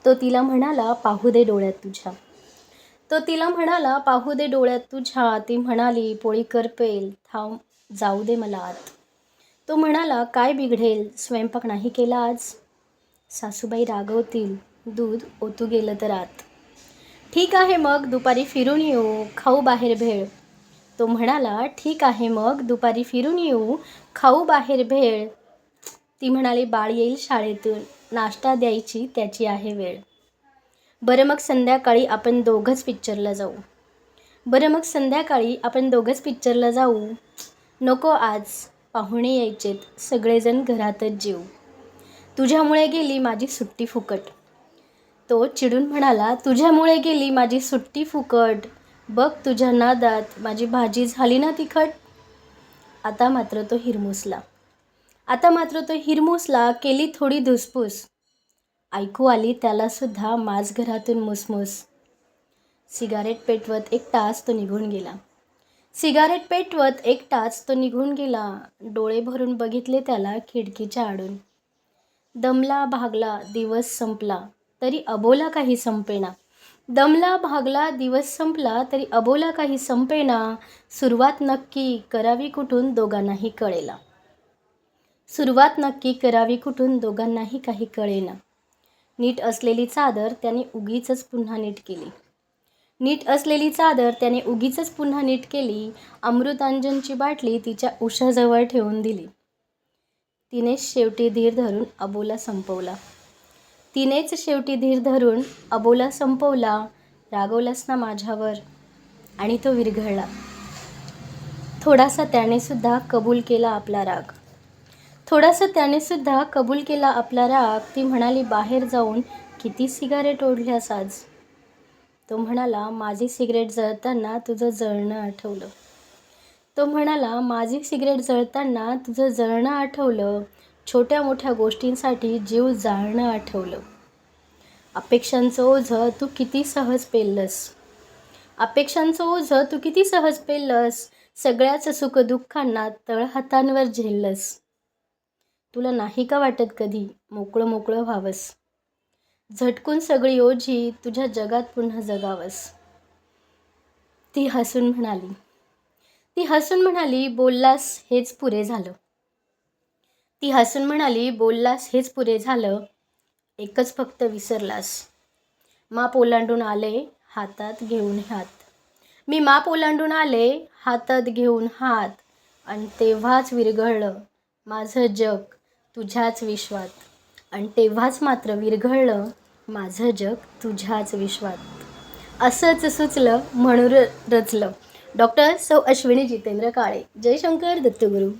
तो तिला म्हणाला, पाहू दे डोळ्यात तुझ्या. तो तिला म्हणाला, पाहू दे डोळ्यात तुझ्या. ती म्हणाली, पोळी करपेल, थांब जाऊ दे मला आत. तो म्हणाला, काय बिघडेल, स्वयंपाक नाही केला आज. सासूबाई रागवतील, दूध ओतू गेलं तर आत. ठीक आहे मग दुपारी फिरून येऊ, खाऊ बाहेर भेळ. तो म्हणाला, ठीक आहे मग दुपारी फिरून येऊ, खाऊ बाहेर भेळ. ती म्हणाली, बाळ येईल शाळेतून, नाश्ता द्यायची त्याची आहे वेळ. बरं मग संध्याकाळी आपण दोघंच पिक्चरला जाऊ. बरं मग संध्याकाळी आपण दोघंच पिक्चरला जाऊ. नको आज, पाहुणे यायचेत, सगळेजण घरातच जेऊ. तुझ्यामुळे गेली माझी सुट्टी फुकट. तो चिडून म्हणाला, तुझ्यामुळे गेली माझी सुट्टी फुकट. बघ तुझ्या नादात माझी भाजी झाली ना तिखट. आता मात्र तो हिरमुसला, केली थोडी धुसफूस. ऐकू आली त्यालासुद्धा माझ घरातून मुसमुस. सिगारेट पेटवत एकटाच तो निघून गेला. डोळे भरून बघितले त्याला खिडकीच्या आडून. दमला भागला दिवस संपला तरी अबोला काही संपेना. सुरुवात नक्की करावी कुठून दोघांनाही काही कळेना. नीट असलेली चादर त्याने उगीचच पुन्हा नीट केली. अमृतांजनची बाटली तिच्या उशाजवळ ठेवून दिली. तिनेच शेवटी धीर धरून अबोला संपवला. रागवलास ना माझ्यावर. आणि तो विरघळला. थोडासा त्याने सुद्धा कबूल केला आपला राग. ती म्हणाली, बाहेर जाऊन किती सिगारेट ओढल्यास आज. तो म्हणाला, माझी सिगरेट जळताना तुझं जळणं आठवलं. छोट्या मोठ्या गोष्टींसाठी जीव जाळणं आठवलं. अपेक्षांचं ओझं तू किती सहज पेललंस. सगळ्याच सुखदुःखांना तळहातांवर झेललंस. तुला नाही का वाटत कधी मोकळं व्हावंस. झटकून सगळी ओझी तुझ्या जगात पुन्हा जगावंस. ती हसून म्हणाली, बोललास हेच पुरे झालं. एकच फक्त विसरलास. माप ओलांडून आले हातात घेऊन हात. आणि तेव्हाच विरघळलं माझं जग तुझ्याच विश्वात. असंच सुचलं म्हणून रचलं. डॉक्टर सौ अश्विनी जितेंद्र काळे. जय शंकर दत्तगुरू.